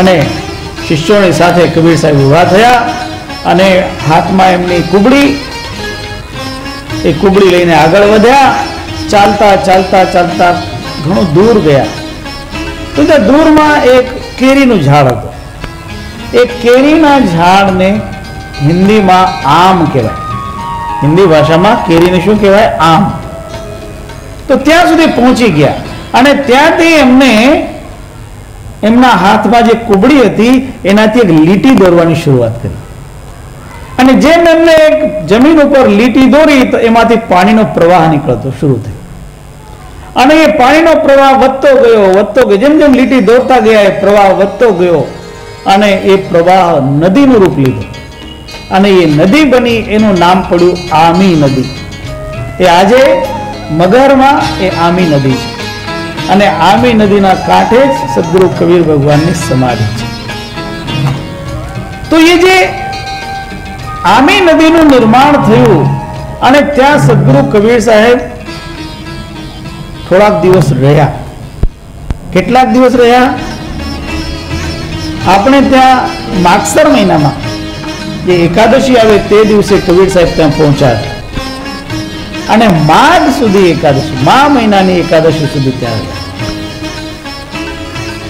અને શિષ્યોની સાથે કબીર સાહેબ ઊભા થયા અને હાથમાં એમની કુબડી, એ કુબડી લઈને આગળ વધ્યા. ચાલતા ચાલતા ચાલતા ઘણું દૂર ગયા તો ત્યાં દૂરમાં એક કેરીનું ઝાડ હતું. એ કેરીના ઝાડને હિન્દીમાં આમ કહેવાય. હિન્દી ભાષામાં કેરીને શું કહેવાય? આમ. તો ત્યાં સુધી પહોંચી ગયા અને ત્યાંથી એમને એમના હાથમાં જે કુબડી હતી એનાથી એક લીટી દોરવાની શરૂઆત કરી. અને જેમ એમને એક જમીન ઉપર લીટી દોરી તો એમાંથી પાણીનો પ્રવાહ નીકળતો શરૂ થયો અને એ પાણીનો પ્રવાહ વધતો ગયો. જેમ જેમ લીટી દોરતા ગયા એ પ્રવાહ વધતો ગયો અને એ પ્રવાહ નદીનું રૂપ લીધું અને એ નદી બની. એનું નામ પડ્યું આમી નદી. એ આજે મગહરમાં એ આમી નદી છે અને આમી નદીના કાંઠે જ સદગુરુ કબીર ભગવાનની સમાધિ છે. તો એ જે આમી નદીનું નિર્માણ થયું અને ત્યાં સદગુરુ કબીર સાહેબ થોડાક દિવસ રહ્યા. કેટલાક દિવસ રહ્યા? આપણે ત્યાં માગસર મહિનામાં જે એકાદશી આવે તે દિવસે કબીર સાહેબ ત્યાં પહોંચ્યા અને માઘ સુધી એકાદશી, મા મહિનાની એકાદશી સુધી ત્યાં આવ્યા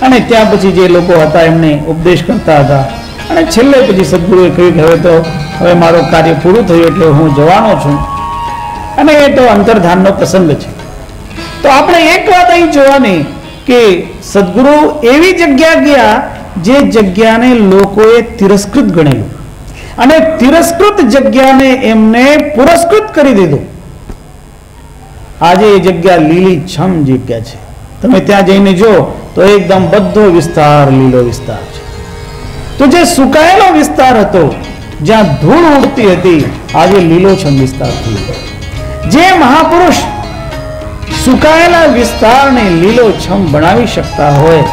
અને ત્યાં પછી જે લોકો હતા એમને ઉપદેશ કરતા હતા અને છેલ્લે પછી સદગુરુએ કહ્યું કે હવે મારું કાર્ય પૂરું થયું એટલે હું જવાનો છું. અને એ તો અંતર્ધાનનો પ્રસંગ છે. તો આપણે એક વાત અહીં જોવાની કે સદગુરુ એવી જગ્યા ગયા જે જગ્યાને લોકોએ તિરસ્કૃત ગણેલું અને તિરસ્કૃત જગ્યાને એમને પુરસ્કૃત કરી દીધું. આજે એ જગ્યા લીલી છમ જગ્યા છે. તમે ત્યાં જઈને જો તો એકદમ બધો વિસ્તાર લીલો વિસ્તાર છે. તો જે સુકાયેલો વિસ્તાર હતો, જ્યાં ધૂળ ઉડતી હતી, આજે લીલોછમ વિસ્તાર થઈ ગયો. જે મહાપુરુષ સુકાયેલા વિસ્તારને લીલોછમ બનાવી શકતા હોય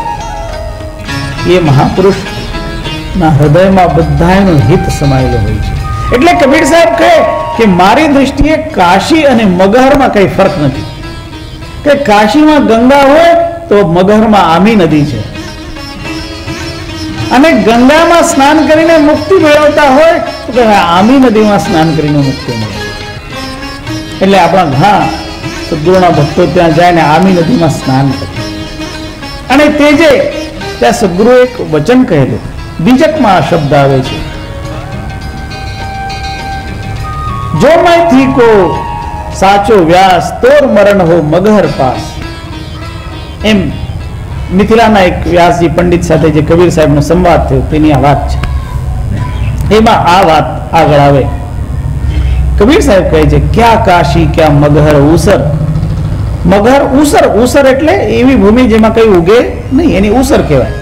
એ મહાપુરુષના હૃદયમાં બધાનું હિત સમાયેલું હોય છે. એટલે કબીર સાહેબ કહે કે મારી દૃષ્ટિએ કાશી અને મગહરમાં કઈ ફરક નથી. કે કાશીમાં ગંગા હોય તો મગહરમાં આમી નદી છે અને ગંગામાં સ્નાન કરીને મુક્તિ મેળવતા હોય તો આમી નદીમાં સ્નાન કરીને મુક્તિ મળે. એટલે આપણા ઘણા સદગુરુના ભક્તો ત્યાં જાય ને આમી નદીમાં સ્નાન કરે. અને તે જે ત્યાં સદગુરુ એક વચન કહેલું, બીજકમાં આ શબ્દ આવે છે, જો મેથી કો સાચો વ્યાસ તોર મરણ હો મગહર પાસ. એમ મિથિલાના એક વ્યાસજી પંડિત સાથે જે કબીર સાહેબનો સંવાદ થયો તેની આ વાત છે. એમાં આ વાત આગળ આવે. કબીર સાહેબ કહે છે ક્યાં કાશી ક્યાં મગહર ઉસર. મગહર ઉસર, ઉસર એટલે એવી ભૂમિ જેમાં કઈ ઉગે નહીં, એની ઉસર કહેવાય.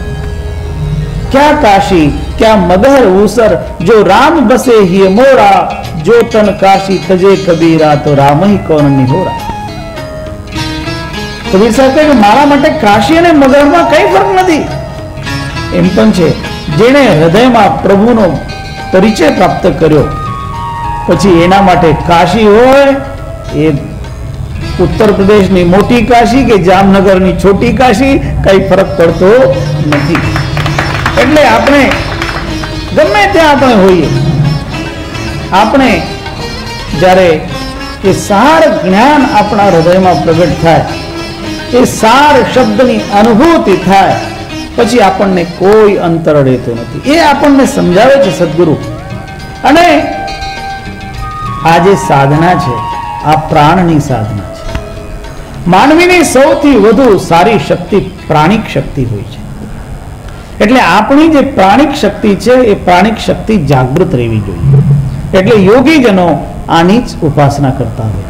ક્યાં કાશી ક્યાં મગહર ઉસર, જો રામ બસે હિય મોરા, જો તન કાશી તજે કબીરા, તો રામ હી કોણ નિહોરા. કબીર સાહેબ કહે કે મારા માટે કાશી અને મગહરમાં કઈ ફરક નથી. એમ પણ છે જેણે હૃદયમાં પ્રભુનો પરિચય પ્રાપ્ત કર્યો પછી એના માટે કાશી હોય એ ઉત્તર પ્રદેશની મોટી કાશી કે જામનગરની છોટી કાશી કઈ ફરક પડતો નથી. એટલે આપણે ગમે ત્યાં આપણે હોઈએ, આપણે જ્યારે એ સાર જ્ઞાન આપણા હૃદયમાં પ્રગટ થાય, એ સાર શબ્દની અનુભૂતિ થાય પછી આપણને કોઈ અંતર રહેતો નથી. એ આપણને સમજાવે છે સદગુરુ. અને આ જે સાધના છે આ પ્રાણની સાધના છે. માનવીની સૌથી વધુ સારી શક્તિ પ્રાણિક શક્તિ હોય છે. એટલે આપણી જે પ્રાણિક શક્તિ છે એ પ્રાણિક શક્તિ જાગૃત રહેવી જોઈએ. એટલે યોગીજનો આની જ ઉપાસના કરતા હોય.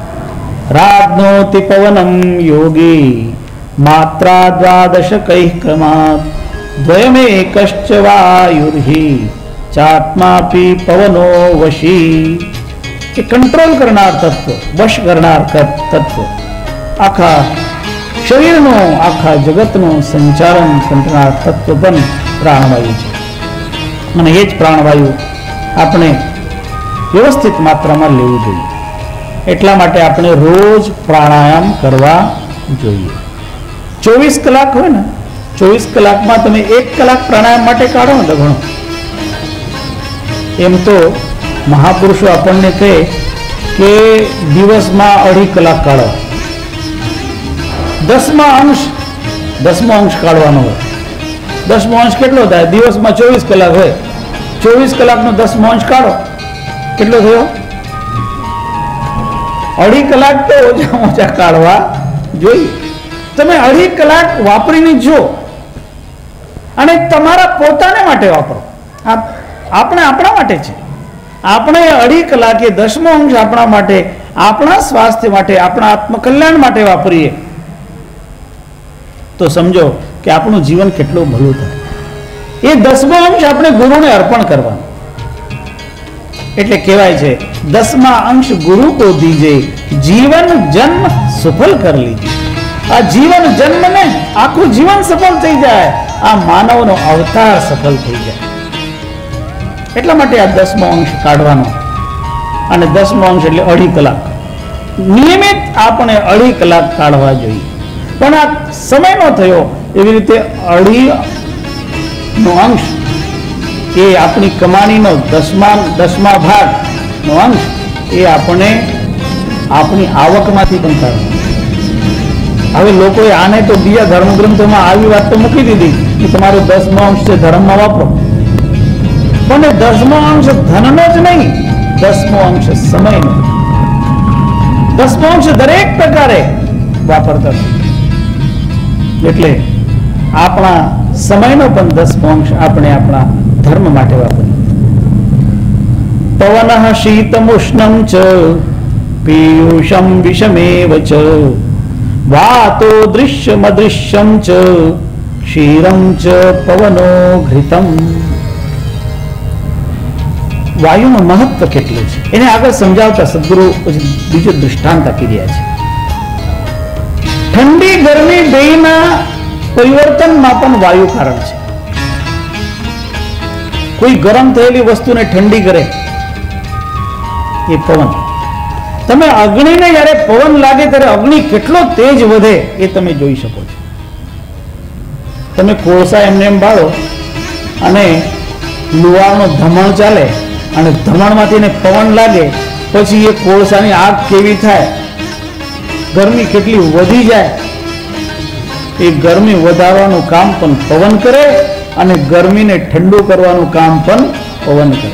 રાધનોતિ પવનમ યોગી માત્રા દ્વાદશ કૈ ક્રમાત, દ્વયમે કશ્ચ વાયુર્હિ ચાત્માપી પવનો વશી. એ કંટ્રોલ કરનાર તત્વ, વશ કરનાર તત્વ, આખા શરીરનું આખા જગતનું સંચાલન કરનાર તત્વ પણ પ્રાણવાયુ છે. અને એ જ પ્રાણવાયુ આપણે વ્યવસ્થિત માત્રામાં લેવું જોઈએ. એટલા માટે આપણે રોજ પ્રાણાયામ કરવા જોઈએ. 24 કલાક હોય ને, 24 કલાકમાં તમે 1 કલાક પ્રાણાયામ માટે કાઢો ને તો ઘણો. એમ તો મહાપુરુષો આપણને કહે કે દિવસમાં 2.5 કલાક કાઢો. 10મો અંશ કાઢવાનો હોય. 10મો અંશ કેટલો થાય? દિવસમાં 24 કલાક હોય. 24 કલાકનો 10મો અંશ કાઢો, કેટલો થયો? 2.5 કલાક તો ઓછામાં ઓછા કાઢવા જોઈએ. તમે 2.5 કલાક વાપરીને જો અને તમારા પોતાને માટે વાપરો. આપણે આપણા માટે છે. આપણે 2.5 કલાકે 10મો અંશ આપણા માટે, આપણા સ્વાસ્થ્ય માટે, આપણા આત્મકલ્યાણ માટે વાપરીએ તો સમજો કે આપણું જીવન કેટલું ભલું થાય. એ 10મો અંશ આપણે ગુરુને અર્પણ કરવાનો. એટલે કહેવાય છે 10મા અંશ ગુરુ કો દીજે, જીવન જન્મ સફળ કર લીજે. આ જીવન જન્મ ને આખું જીવન સફળ થઈ જાય, આ માનવનો અવતાર સફળ થઈ જાય. એટલા માટે આ 10મો અંશ કાઢવાનો. અને 10મો અંશ એટલે 2.5 કલાક નિયમિત આપણે 2.5 કલાક કાઢવા જોઈએ. પણ આ સમય નો થયો એવી રીતે 2.5નો અંશ એ આપણી કમાણીનો 10મા ભાગનો અંશ એ આપણે આપણી આવકમાંથી પણ કાઢવાનો. હવે લોકોએ આને તો બીજા ધર્મગ્રંથોમાં આવી વાત તો મૂકી દીધી કે તમારો 10મો અંશ છે ધર્મમાં વાપરો. પણ 10મો અંશ ધનનો જ નહીં, 10મો અંશ સમયનો. 10મો અંશ દરેક પ્રકારે વાપરતા. એટલે આપણા સમયનો પણ 10મો અંશ આપણે આપણા ધર્મ માટે વાપરીએ. પવનઃ શીતમુષ્ણં ચ પીયુષં વિષમેવ ચ વાતો દૃશ્યમદૃશ્યં ચ ક્ષીરં ચ પવનો ઘૃતમ. વાયુનું મહત્વ કેટલું છે એને આગળ સમજાવતા સદગુરુ બીજું દૃષ્ટાંત આપી રહ્યા છે. ઠંડી ગરમી બેયના પરિવર્તનમાં પણ વાયુ કારણ છે. કોઈ ગરમ થયેલી વસ્તુને ઠંડી કરે એ પવન. તમે અગ્નિને જ્યારે પવન લાગે ત્યારે અગ્નિ કેટલો તેજ વધે એ તમે જોઈ શકો છો. તમે કોળસા એમને એમ બાળો અને લુહારનો ધમણ ચાલે અને ધમણમાંથી એને પવન લાગે પછી એ કોળસાની આગ કેવી થાય, ગરમી કેટલી વધી જાય. એ ગરમી વધારવાનું કામ પણ પવન કરે અને ગરમીને ઠંડુ કરવાનું કામ પણ પવન કરે.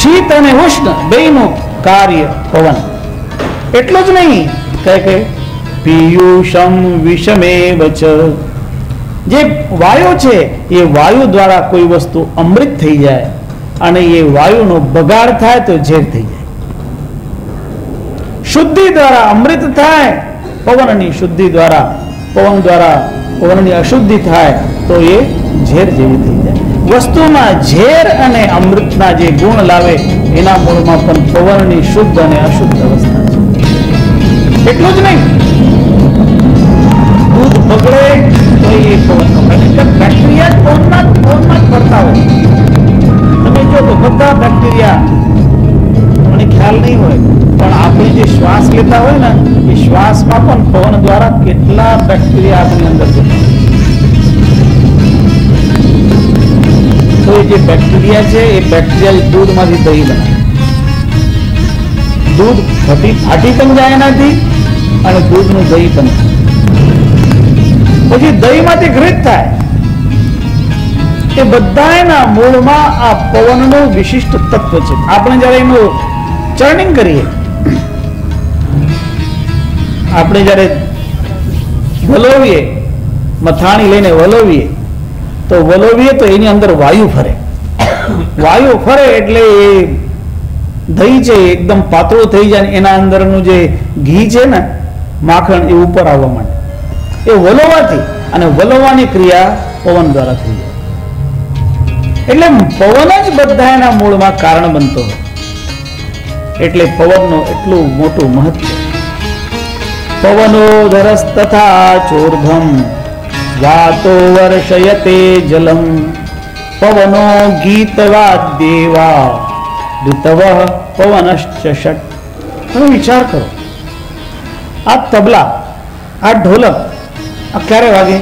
શીત અને ઉષ્ણ બેયનું કાર્ય પવન. એટલું જ નહીં કહે કે પીયુષમ વિષમેવ ચ. જે વાયુ છે એ વાયુ દ્વારા કોઈ વસ્તુ અમૃત થઈ જાય અને એ વાયુનો બગાડ થાય તો ઝેર થઈ જાય. શુદ્ધિ દ્વારા અમૃત થાય, પવનની શુદ્ધિ દ્વારા પવનની અશુદ્ધિ થાય તો એ ઝેર જેવી થઈ જાય. વસ્તુમાં ઝેર અને અમૃતના જે ગુણ લાવે એના મૂળમાં પણ પવનની શુદ્ધ અને અશુદ્ધ અવસ્થા છે. એટલું જ નહીં, દૂધ બગડે તો એ પવનનો બેક્ટેરિયા પવનમાં જ ફરતા હોય. તમે જો તો બધા બેક્ટેરિયા મને ખ્યાલ નહીં હોય પણ આપણે જે શ્વાસ લેતા હોય ને એ શ્વાસમાં પણ પવન દ્વારા કેટલા બેક્ટેરિયા આપણી અંદર જતા. તો એ જે બેક્ટેરિયા છે એ બેક્ટેરિયા દૂધમાંથી દહીં બનાવે. દૂધ ફાટી પણ જાય એનાથી અને દૂધનું દહીં પણ થાય. પછી દહીંમાંથી ઘૃત થાય. એ બધાના મૂળમાં આ પવનનું વિશિષ્ટ તત્વ છે. આપણે જયારે એનું ચર્નિંગ કરીએ, આપણે જયારે વલોવીએ, મથાણી લઈને વલોવીએ તો એની અંદર વાયુ ફરે. વાયુ ફરે એટલે એ દહીં છે એકદમ પાતળું થઈ જાય. એના અંદરનું જે ઘી છે ને, માખણ, એ ઉપર આવવા માંડે. એ વલોવાથી, અને વલોવાની ક્રિયા પવન દ્વારા થઈ જાય. એટલે પવન જ બધા એના મૂળમાં કારણ બનતો હોય. એટલે પવનનું એટલું મોટું મહત્વ. પવનો ધરસ તથા ચોર્ધમ વાતો વર્ષયતે જલમ પવનો ગીતવાદ દેવા ઋતવ પવનશ્ચ ષટ. તમે વિચાર કરો, આ તબલા આ ઢોલક આ ક્યારે વાગે?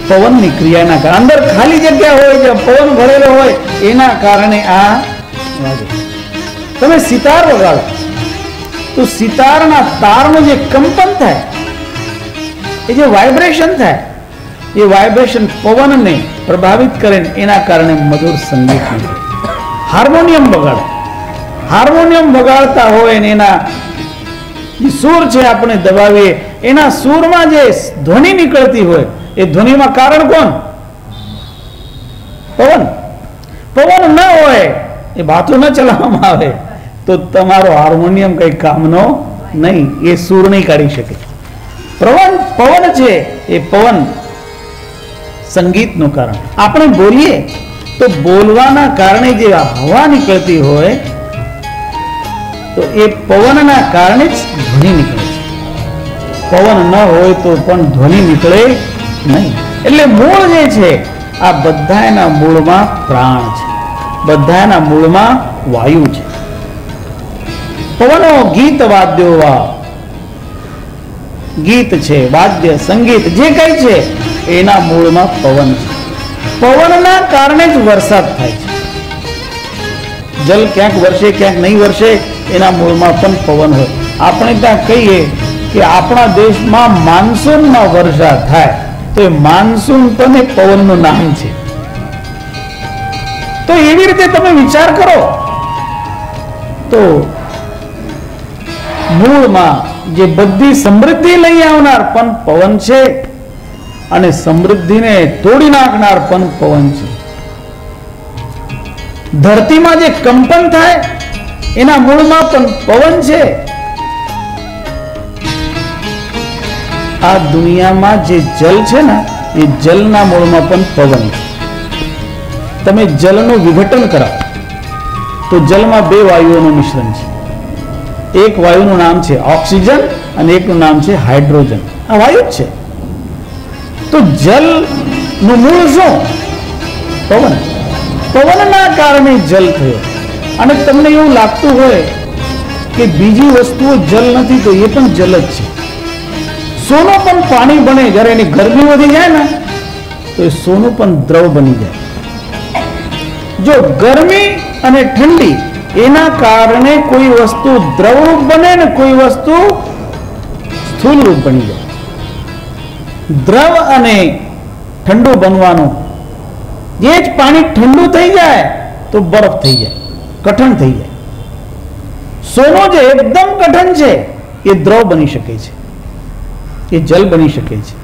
પવનની ક્રિયાના કારણે. અંદર ખાલી જગ્યા હોય છે, પવન ભરેલો હોય એના કારણે આ વાગે. તમે સિતાર વગાડો તો સિતારના તારનું જે કંપન થાય, એ જે વાઇબ્રેશન થાય, એ વાઇબ્રેશન પવનને પ્રભાવિત કરે, એના કારણે મધુર સંગીત નીકળે. હાર્મોનિયમ વગાડો, હાર્મોનિયમ વગાડતા હોય ને એના જે સૂર છે આપણે દબાવીએ, એના સૂરમાં જે ધ્વનિ નીકળતી હોય, એ ધ્વનિમાં કારણ કોણ? પવન. પવન ન હોય, એ બાતું ન ચલાવવામાં આવે તો તમારો હાર્મોનિયમ કઈ કામનો નહીં, એ સૂર નહીં કાઢી શકે. પવન છે એ પવન સંગીતનું કારણ. આપણે બોલીએ તો બોલવાના કારણે જે હવા નીકળતી હોય તો એ પવનના કારણે જ ધ્વનિ નીકળે છે. પવન ન હોય તો પણ ધ્વનિ નીકળે નહીં. એટલે મૂળ જે છે, આ બધાના મૂળમાં પ્રાણ છે, બધાના મૂળમાં વાયુ છે. પવનો ગીત વાદ્યો વા, ગીત છે, વાદ્ય, સંગીત જે કઈ છે એના મૂળમાં પવન છે. પવનના કારણે જ વરસાદ થાય છે. જલ ક્યાંક વરસે ક્યાંક નહીં વરસે, એના મૂળમાં પણ પવન હોય. આપણે ત્યાં કહીએ કે આપણા દેશમાં માનસૂનમાં વર્ષા થાય તો એ માનસૂન પણ એ પવનનું નામ છે. તો એવી રીતે તમે વિચાર કરો તો મૂળમાં જે બધી સમૃદ્ધિ લઈ આવનાર પણ પવન છે અને સમૃદ્ધિને તોડી નાખનાર પણ પવન છે. ધરતીમાં જે કંપન થાય એના મૂળમાં પણ પવન છે. આ દુનિયામાં જે જલ છે ને, એ જલના મૂળમાં પણ પવન છે. તમે જલનું વિઘટન કરાવો તો જલમાં બે વાયુઓનું મિશ્રણ છે. એક વાયુનું નામ છે ઓક્સિજન અને એકનું નામ છે હાઇડ્રોજન. આ વાયુ જ છે. તો જલનું મૂળ શું? પવન. પવનના કારણે જલ થયો. અને તમને એવું લાગતું હોય કે બીજી વસ્તુઓ જલ નથી, તો એ પણ જલ જ છે. સોનું પણ પાણી બને, જ્યારે એની ગરમી વધી જાય ને તો એ સોનું પણ દ્રવ બની જાય. જો ગરમી અને ઠંડી એના કારણે કોઈ વસ્તુ દ્રવરૂપ બને ને કોઈ વસ્તુ સ્થૂલ રૂપ બની જાય. દ્રવ અને ઠંડુ બનવાનું, જે જ પાણી ઠંડુ થઈ જાય તો બરફ થઈ જાય, કઠણ થઈ જાય. સોનું જે એકદમ કઠણ છે એ દ્રવ બની શકે છે, એ જલ બની શકે છે.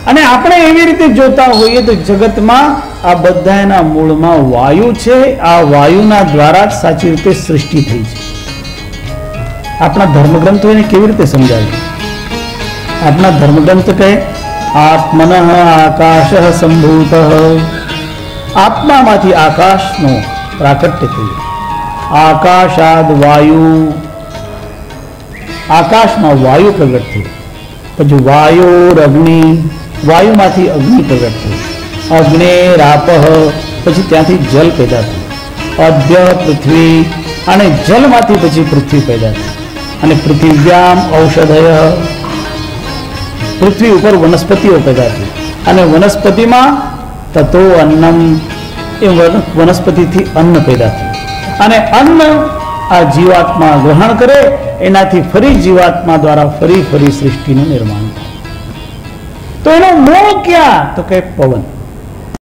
અને આપણે એવી રીતે જોતા હોઈએ તો જગતમાં આ બધાના મૂળમાં વાયુ છે. આ વાયુના દ્વારા જ સાચી રીતે સૃષ્ટિ થઈ છે. આપણા ધર્મગ્રંથો એને કેવી રીતે સમજાવે? આપણા ધર્મગ્રંથ કહે આત્મન આકાશ સંભૂત, આત્મામાંથી આકાશનો પ્રાકટ્ય થયું. આકાશાદ વાયુ, આકાશમાં વાયુ પ્રગટ થયું. પછી વાયુ અગ્નિ, વાયુમાંથી અગ્નિ પ્રગટ થયું. અગ્નિ રાપહ, પછી ત્યાંથી જલ પેદા થયું. અદ્ય પૃથ્વી, અને જલમાંથી પછી પૃથ્વી પેદા થઈ. અને પૃથિવ્યામ ઔષધય, પૃથ્વી ઉપર વનસ્પતિઓ પેદા થઈ. અને વનસ્પતિમાં તતો અન્નમ, એ વનસ્પતિથી અન્ન પેદા થયું. અને અન્ન આ જીવાત્મા ગ્રહણ કરે, એનાથી ફરી જીવાત્મા દ્વારા ફરી સૃષ્ટિનું નિર્માણ થાય. તો એનો મૂળ ક્યાં? તો કે પવન.